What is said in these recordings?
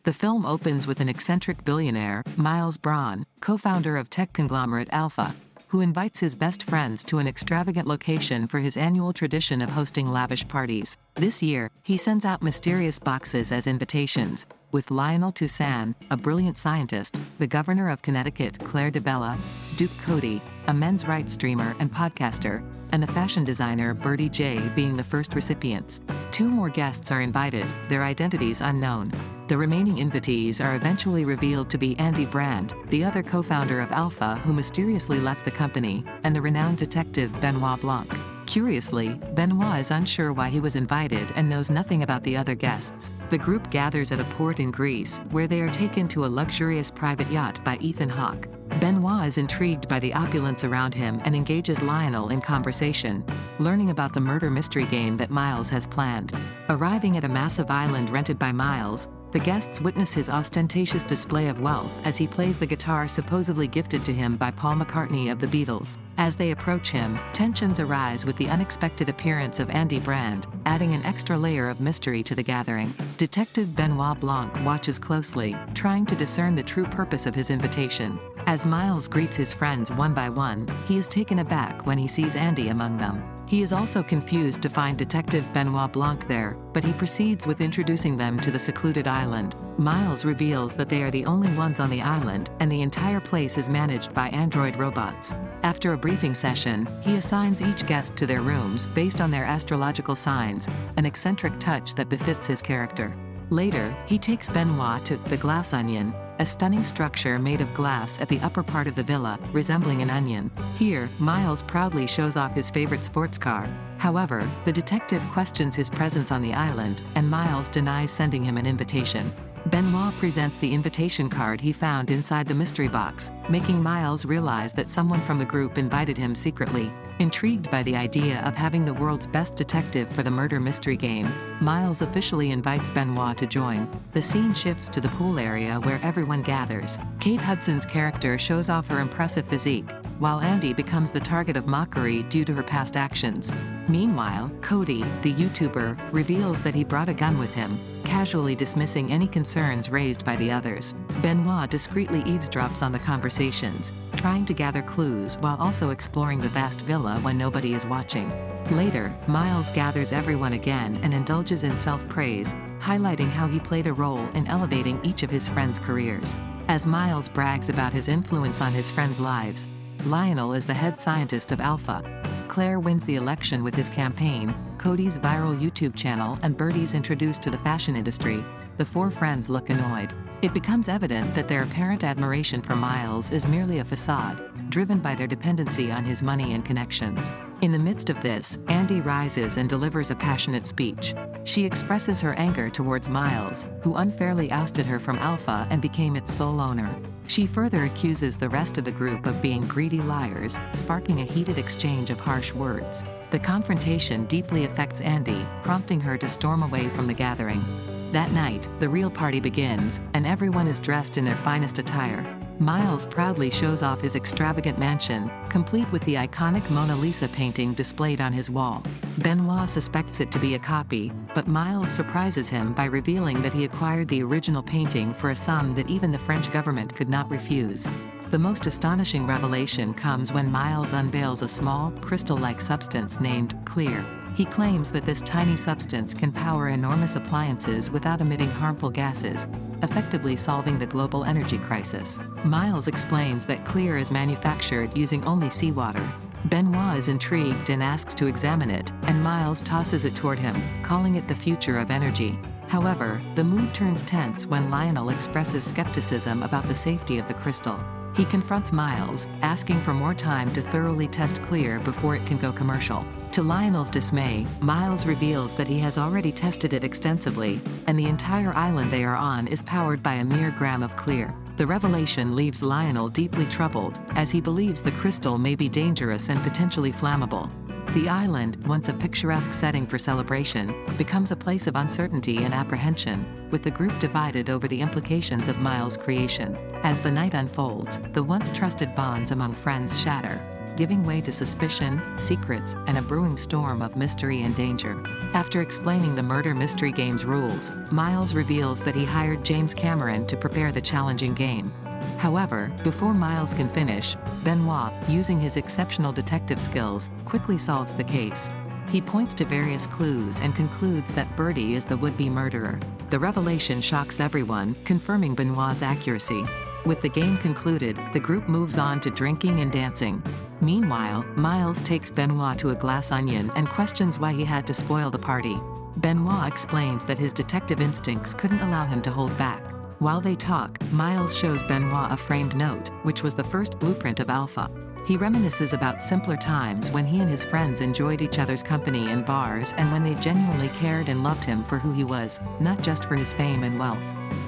The film opens with an eccentric billionaire, Miles Bron, co-founder of tech conglomerate Alpha, who invites his best friends to an extravagant location for his annual tradition of hosting lavish parties. This year, he sends out mysterious boxes as invitations, with Lionel Toussaint, a brilliant scientist, the governor of Connecticut Claire Debella, Duke Cody, a men's rights streamer and podcaster, and the fashion designer Birdie J being the first recipients. 2 more guests are invited, their identities unknown. The remaining invitees are eventually revealed to be Andi Brand, the other co-founder of Alpha who mysteriously left the company, and the renowned detective Benoit Blanc. Curiously, Benoit is unsure why he was invited and knows nothing about the other guests. The group gathers at a port in Greece, where they are taken to a luxurious private yacht by Ethan Hawke. Benoit is intrigued by the opulence around him and engages Lionel in conversation, learning about the murder mystery game that Miles has planned. Arriving at a massive island rented by Miles, the guests witness his ostentatious display of wealth as he plays the guitar supposedly gifted to him by Paul McCartney of the Beatles. As they approach him, tensions arise with the unexpected appearance of Andi Brand, adding an extra layer of mystery to the gathering. Detective Benoit Blanc watches closely, trying to discern the true purpose of his invitation. As Miles greets his friends one by one, he is taken aback when he sees Andi among them. He is also confused to find Detective Benoit Blanc there, but he proceeds with introducing them to the secluded island. Miles reveals that they are the only ones on the island, and the entire place is managed by android robots. After a briefing session, he assigns each guest to their rooms based on their astrological signs, an eccentric touch that befits his character. Later, he takes Benoit to the Glass Onion, a stunning structure made of glass at the upper part of the villa, resembling an onion. Here, Miles proudly shows off his favorite sports car. However, the detective questions his presence on the island, and Miles denies sending him an invitation. Benoit presents the invitation card he found inside the mystery box, making Miles realize that someone from the group invited him secretly. Intrigued by the idea of having the world's best detective for the murder mystery game, Miles officially invites Benoit to join. The scene shifts to the pool area where everyone gathers. Kate Hudson's character shows off her impressive physique, while Andi becomes the target of mockery due to her past actions. Meanwhile, Cody, the YouTuber, reveals that he brought a gun with him, casually dismissing any concerns raised by the others. Benoit discreetly eavesdrops on the conversations, trying to gather clues while also exploring the vast villa when nobody is watching. Later, Miles gathers everyone again and indulges in self-praise, highlighting how he played a role in elevating each of his friends' careers. As Miles brags about his influence on his friends' lives, Lionel is the head scientist of Alpha. Claire wins the election with his campaign, Cody's viral YouTube channel, and Birdie's introduced to the fashion industry. The 4 friends look annoyed. It becomes evident that their apparent admiration for Miles is merely a facade, driven by their dependency on his money and connections. In the midst of this, Andi rises and delivers a passionate speech. She expresses her anger towards Miles, who unfairly ousted her from Alpha and became its sole owner. She further accuses the rest of the group of being greedy liars, sparking a heated exchange of harsh words. The confrontation deeply affects Andi, prompting her to storm away from the gathering. That night, the real party begins, and everyone is dressed in their finest attire. Miles proudly shows off his extravagant mansion, complete with the iconic Mona Lisa painting displayed on his wall. Benoit suspects it to be a copy, but Miles surprises him by revealing that he acquired the original painting for a sum that even the French government could not refuse. The most astonishing revelation comes when Miles unveils a small, crystal-like substance named Clear. He claims that this tiny substance can power enormous appliances without emitting harmful gases, effectively solving the global energy crisis. Miles explains that Clear is manufactured using only seawater. Benoit is intrigued and asks to examine it, and Miles tosses it toward him, calling it the future of energy. However, the mood turns tense when Lionel expresses skepticism about the safety of the crystal. He confronts Miles, asking for more time to thoroughly test Clear before it can go commercial. To Lionel's dismay, Miles reveals that he has already tested it extensively, and the entire island they are on is powered by a mere gram of Clear. The revelation leaves Lionel deeply troubled, as he believes the crystal may be dangerous and potentially flammable. The island, once a picturesque setting for celebration, becomes a place of uncertainty and apprehension, with the group divided over the implications of Miles' creation. As the night unfolds, the once trusted bonds among friends shatter. giving way to suspicion, secrets, and a brewing storm of mystery and danger. After explaining the murder mystery game's rules, Miles reveals that he hired James Cameron to prepare the challenging game. However, before Miles can finish, Benoit, using his exceptional detective skills, quickly solves the case. He points to various clues and concludes that Birdie is the would-be murderer. The revelation shocks everyone, confirming Benoit's accuracy. With the game concluded, the group moves on to drinking and dancing. Meanwhile, Miles takes Benoit to a glass onion and questions why he had to spoil the party. Benoit explains that his detective instincts couldn't allow him to hold back. While they talk, Miles shows Benoit a framed note, which was the first blueprint of Alpha. He reminisces about simpler times when he and his friends enjoyed each other's company in bars and when they genuinely cared and loved him for who he was, not just for his fame and wealth.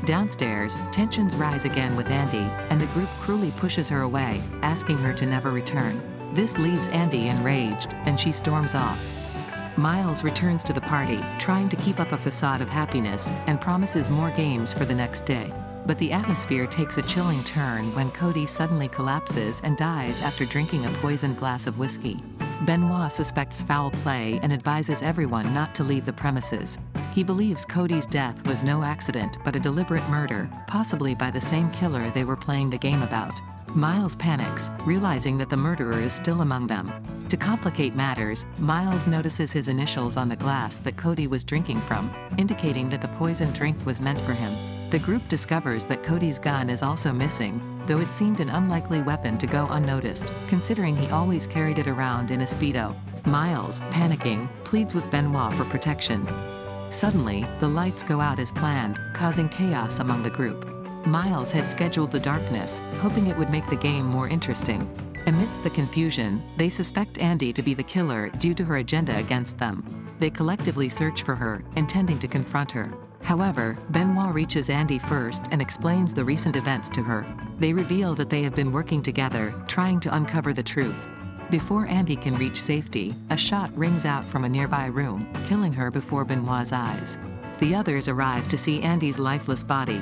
Downstairs, tensions rise again with Andi, and the group cruelly pushes her away, asking her to never return. This leaves Andi enraged, and she storms off. Miles returns to the party, trying to keep up a facade of happiness, and promises more games for the next day. But the atmosphere takes a chilling turn when Cody suddenly collapses and dies after drinking a poisoned glass of whiskey. Benoit suspects foul play and advises everyone not to leave the premises. He believes Cody's death was no accident but a deliberate murder, possibly by the same killer they were playing the game about. Miles panics, realizing that the murderer is still among them. To complicate matters, Miles notices his initials on the glass that Cody was drinking from, indicating that the poisoned drink was meant for him. The group discovers that Cody's gun is also missing, though it seemed an unlikely weapon to go unnoticed, considering he always carried it around in a Speedo. Miles, panicking, pleads with Benoit for protection. Suddenly, the lights go out as planned, causing chaos among the group. Miles had scheduled the darkness, hoping it would make the game more interesting. Amidst the confusion, they suspect Andi to be the killer due to her agenda against them. They collectively search for her, intending to confront her. However, Benoit reaches Andi first and explains the recent events to her. They reveal that they have been working together, trying to uncover the truth. Before Andi can reach safety, a shot rings out from a nearby room, killing her before Benoit's eyes. The others arrive to see Andi's lifeless body.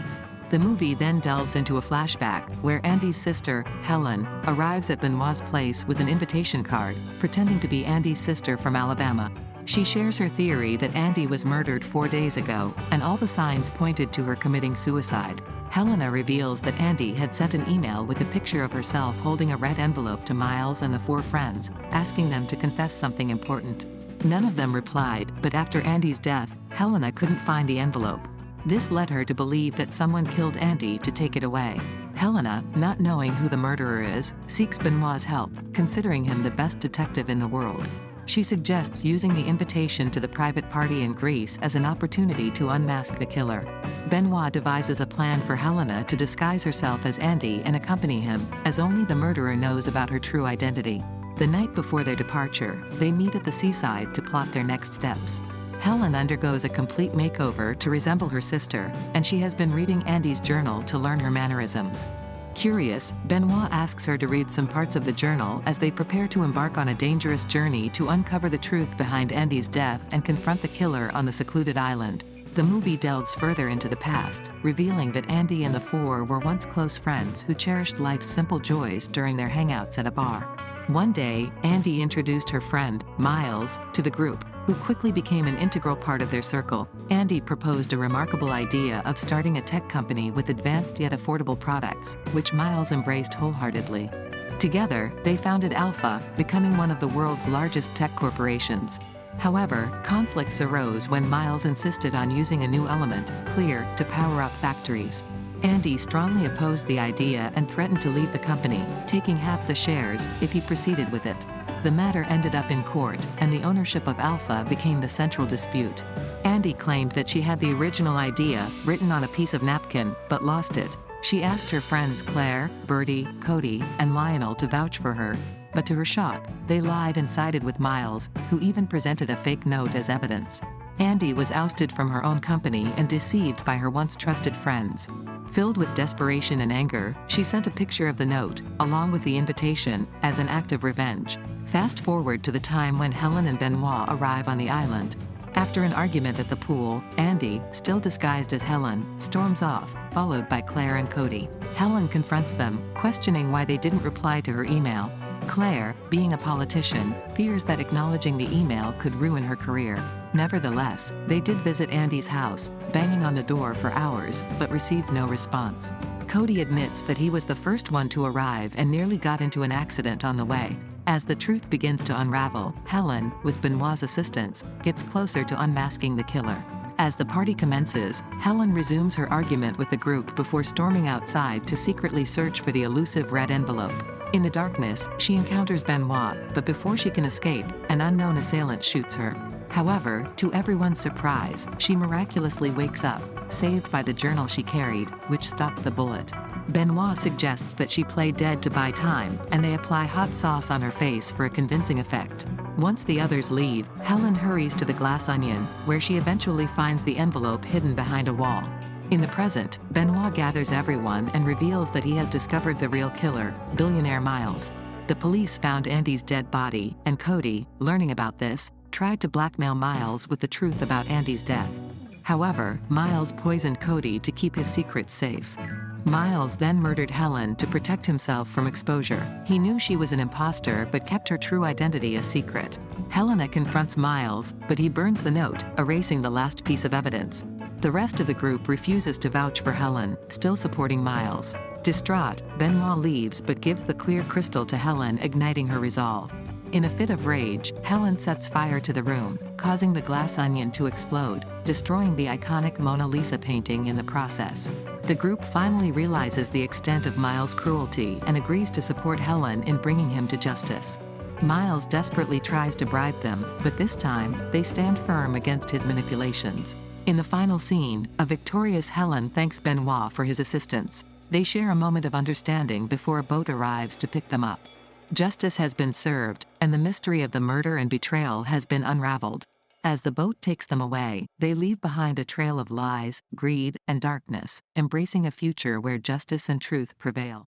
The movie then delves into a flashback, where Andi's sister, Helen, arrives at Benoit's place with an invitation card, pretending to be Andi's sister from Alabama. She shares her theory that Andi was murdered 4 days ago, and all the signs pointed to her committing suicide. Helena reveals that Andi had sent an email with a picture of herself holding a red envelope to Miles and the 4 friends, asking them to confess something important. None of them replied, but after Andi's death, Helena couldn't find the envelope. This led her to believe that someone killed Andi to take it away. Helena, not knowing who the murderer is, seeks Benoit's help, considering him the best detective in the world. She suggests using the invitation to the private party in Greece as an opportunity to unmask the killer. Benoit devises a plan for Helena to disguise herself as Andi and accompany him, as only the murderer knows about her true identity. The night before their departure, they meet at the seaside to plot their next steps. Helen undergoes a complete makeover to resemble her sister, and she has been reading Andi's journal to learn her mannerisms. Curious, Benoit asks her to read some parts of the journal as they prepare to embark on a dangerous journey to uncover the truth behind Andi's death and confront the killer on the secluded island. The movie delves further into the past, revealing that Andi and the 4 were once close friends who cherished life's simple joys during their hangouts at a bar. One day, Andi introduced her friend, Miles, to the group, who quickly became an integral part of their circle. Andi proposed a remarkable idea of starting a tech company with advanced yet affordable products, which Miles embraced wholeheartedly. Together, they founded Alpha, becoming one of the world's largest tech corporations. However, conflicts arose when Miles insisted on using a new element, clear, to power up factories. Andi strongly opposed the idea and threatened to leave the company, taking half the shares if he proceeded with it. The matter ended up in court, and the ownership of Alpha became the central dispute. Andi claimed that she had the original idea, written on a piece of napkin, but lost it. She asked her friends Claire, Birdie, Cody, and Lionel to vouch for her, but to her shock, they lied and sided with Miles, who even presented a fake note as evidence. Andi was ousted from her own company and deceived by her once trusted friends. Filled with desperation and anger, she sent a picture of the note, along with the invitation, as an act of revenge. Fast forward to the time when Helen and Benoit arrive on the island. After an argument at the pool, Andi, still disguised as Helen, storms off, followed by Claire and Cody. Helen confronts them, questioning why they didn't reply to her email. Claire, being a politician, fears that acknowledging the email could ruin her career. Nevertheless, they did visit Andi's house, banging on the door for hours, but received no response. Cody admits that he was the first one to arrive and nearly got into an accident on the way. As the truth begins to unravel, Helen, with Benoit's assistance, gets closer to unmasking the killer. As the party commences, Helen resumes her argument with the group before storming outside to secretly search for the elusive red envelope. In the darkness, she encounters Benoit, but before she can escape, an unknown assailant shoots her. However, to everyone's surprise, she miraculously wakes up, saved by the journal she carried, which stopped the bullet. Benoit suggests that she play dead to buy time, and they apply hot sauce on her face for a convincing effect. Once the others leave, Helen hurries to the Glass Onion, where she eventually finds the envelope hidden behind a wall. In the present, Benoit gathers everyone and reveals that he has discovered the real killer, billionaire Miles. The police found Andi's dead body, and Cody, learning about this, tried to blackmail Miles with the truth about Andi's death. However, Miles poisoned Cody to keep his secrets safe. Miles then murdered Helen to protect himself from exposure. He knew she was an imposter but kept her true identity a secret. Helena confronts Miles, but he burns the note, erasing the last piece of evidence. The rest of the group refuses to vouch for Helen, still supporting Miles. Distraught, Benoit leaves but gives the clear crystal to Helen, igniting her resolve. In a fit of rage, Helen sets fire to the room, causing the Glass Onion to explode, destroying the iconic Mona Lisa painting in the process. The group finally realizes the extent of Miles' cruelty and agrees to support Helen in bringing him to justice. Miles desperately tries to bribe them, but this time, they stand firm against his manipulations. In the final scene, a victorious Helen thanks Benoit for his assistance. They share a moment of understanding before a boat arrives to pick them up. Justice has been served, and the mystery of the murder and betrayal has been unraveled. As the boat takes them away, they leave behind a trail of lies, greed, and darkness, embracing a future where justice and truth prevail.